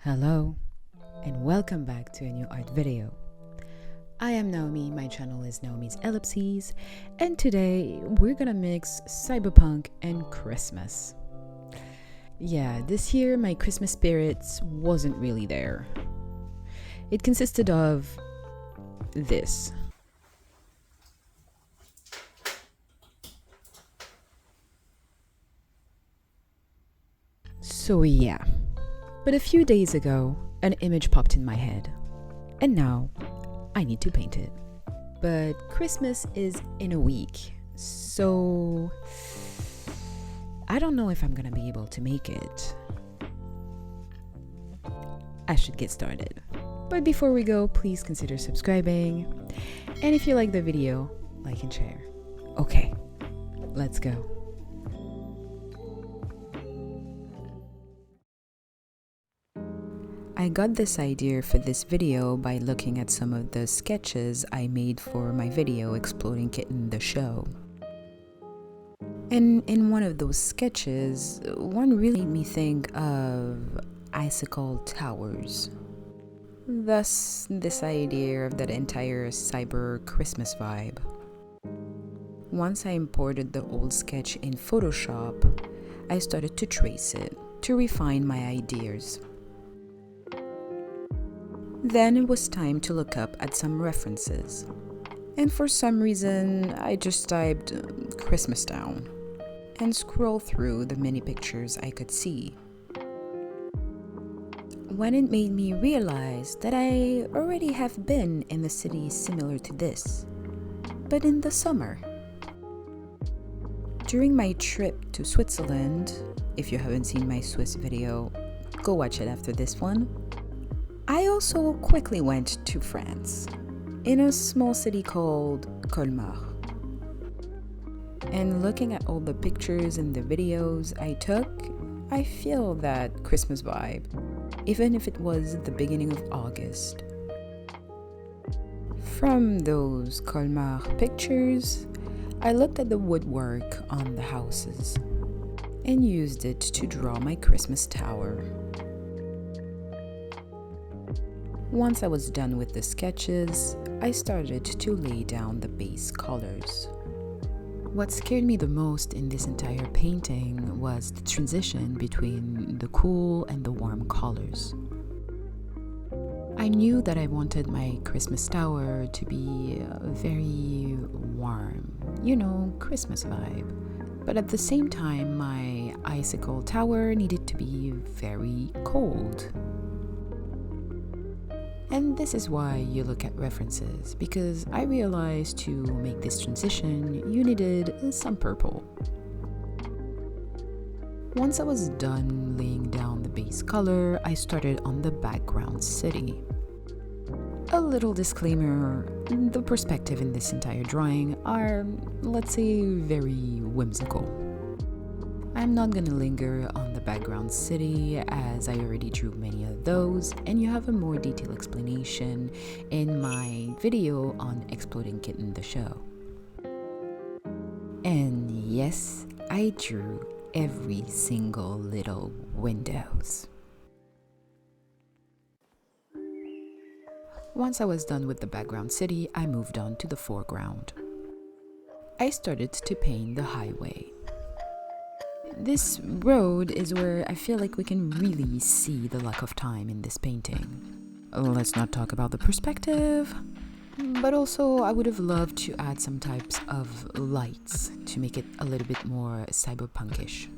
Hello and welcome back to a new art video. I am Naomi, my channel is Naomi's Ellipses, and today we're gonna mix cyberpunk and Christmas. Yeah, this year my Christmas spirits wasn't really there. It consisted of this. So yeah, but a few days ago, an image popped in my head, and now I need to paint it. But Christmas is in a week, so I don't know if I'm gonna be able to make it. I should get started. But before we go, please consider subscribing, and if you like the video, like and share. Okay, let's go. I got this idea for this video by looking at some of the sketches I made for my video Exploding Kitten the Show. And in one of those sketches, one really made me think of icicle towers. Thus, this idea of that entire CyberChristmas vibe. Once I imported the old sketch in Photoshop, I started to trace it, to refine my ideas. Then it was time to look up at some references. And for some reason, I just typed Christmas Town and scrolled through the many pictures I could see. When it made me realize that I already have been in a city similar to this, but in the summer. During my trip to Switzerland, if you haven't seen my Swiss video, go watch it after this one. I also quickly went to France, in a small city called Colmar. And looking at all the pictures and the videos I took, I feel that Christmas vibe, even if it was the beginning of August. From those Colmar pictures, I looked at the woodwork on the houses and used it to draw my Christmas tower. Once I was done with the sketches, I started to lay down the base colors. What scared me the most in this entire painting was the transition between the cool and the warm colors. I knew that I wanted my Christmas tower to be very warm, Christmas vibe. But at the same time, my icicle tower needed to be very cold. And this is why you look at references, because I realized to make this transition, you needed some purple. Once I was done laying down the base color, I started on the background city. A little disclaimer, the perspective in this entire drawing are, let's say, very whimsical. I'm not gonna linger on the background city as I already drew many of those, and you have a more detailed explanation in my video on Exploding Kitten the Show. And yes, I drew every single little windows. Once I was done with the background city, I moved on to the foreground. I started to paint the highway. This road is where I feel like we can really see the lack of time in this painting. Let's not talk about the perspective, but also I would have loved to add some types of lights to make it a little bit more cyberpunkish.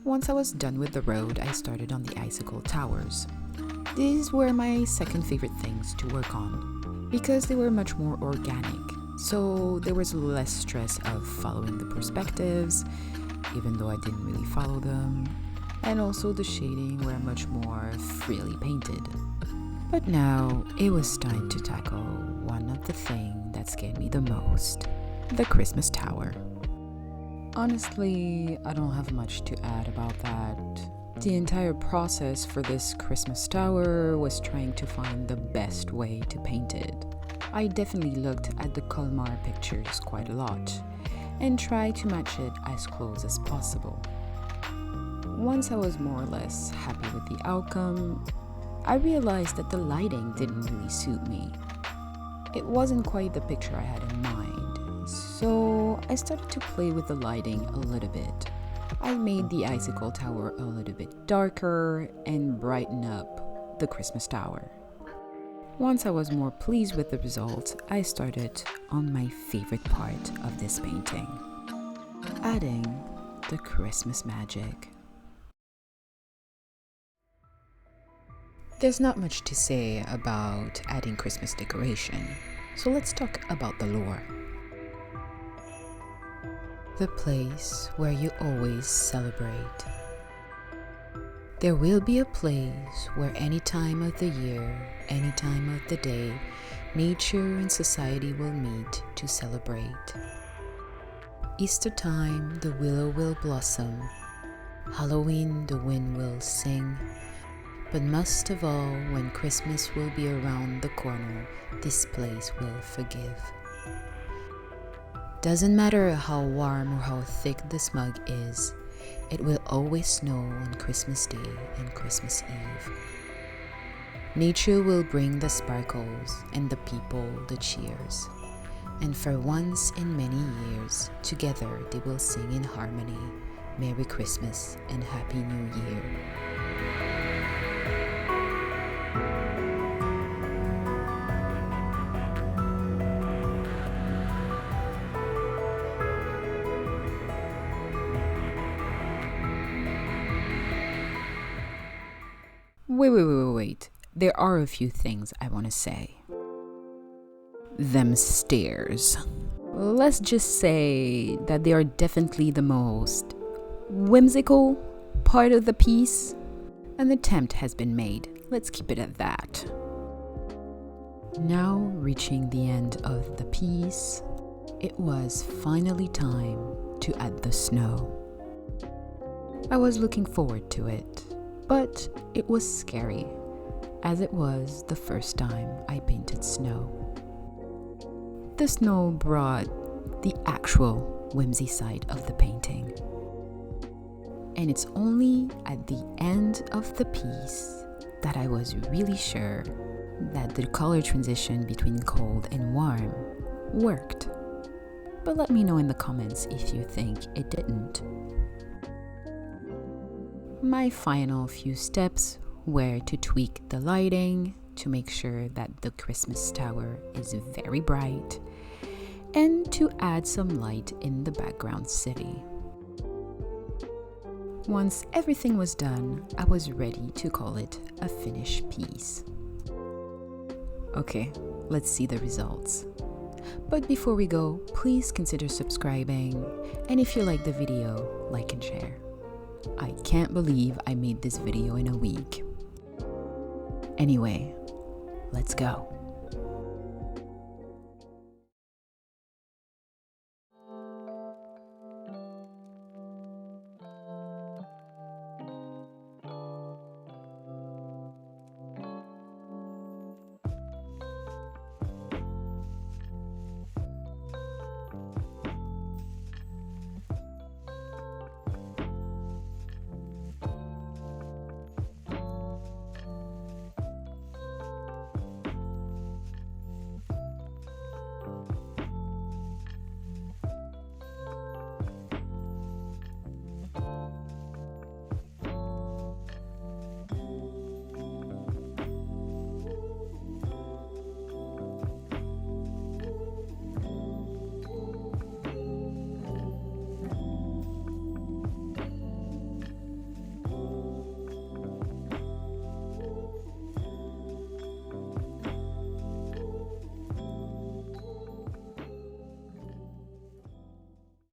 Once I was done with the road, I started on the icicle towers. These were my second favorite things to work on, because they were much more organic. So there was less stress of following the perspectives, even though I didn't really follow them, and also the shading were much more freely painted. But now it was time to tackle one of the things that scared me the most, the Christmas tower. Honestly, I don't have much to add about that. The entire process for this Christmas tower was trying to find the best way to paint it. I definitely looked at the Colmar pictures quite a lot and tried to match it as close as possible. Once I was more or less happy with the outcome, I realized that the lighting didn't really suit me. It wasn't quite the picture I had in mind, so I started to play with the lighting a little bit. I made the icicle tower a little bit darker and brighten up the Christmas tower. Once I was more pleased with the result, I started on my favorite part of this painting, adding the Christmas magic. There's not much to say about adding Christmas decoration, so let's talk about the lore. The place where you always celebrate. There will be a place where any time of the year, any time of the day, nature and society will meet to celebrate. Easter time, the willow will blossom. Halloween, the wind will sing. But most of all, when Christmas will be around the corner, this place will forgive. Doesn't matter how warm or how thick the smog is, it will always snow on Christmas Day and Christmas Eve. Nature will bring the sparkles and the people the cheers. And for once in many years, together they will sing in harmony, Merry Christmas and Happy New Year. Wait. There are a few things I want to say. Them stairs. Let's just say that they are definitely the most whimsical part of the piece. An attempt has been made. Let's keep it at that. Now reaching the end of the piece, it was finally time to add the snow. I was looking forward to it, but it was scary, as it was the first time I painted snow. The snow brought the actual whimsy side of the painting. And it's only at the end of the piece that I was really sure that the color transition between cold and warm worked. But let me know in the comments if you think it didn't. My final few steps were to tweak the lighting to make sure that the Christmas tower is very bright and to add some light in the background city. Once everything was done, I was ready to call it a finished piece. Okay, let's see the results. But before we go, please consider subscribing, and if you like the video, like and share. I can't believe I made this video in a week. Anyway, let's go.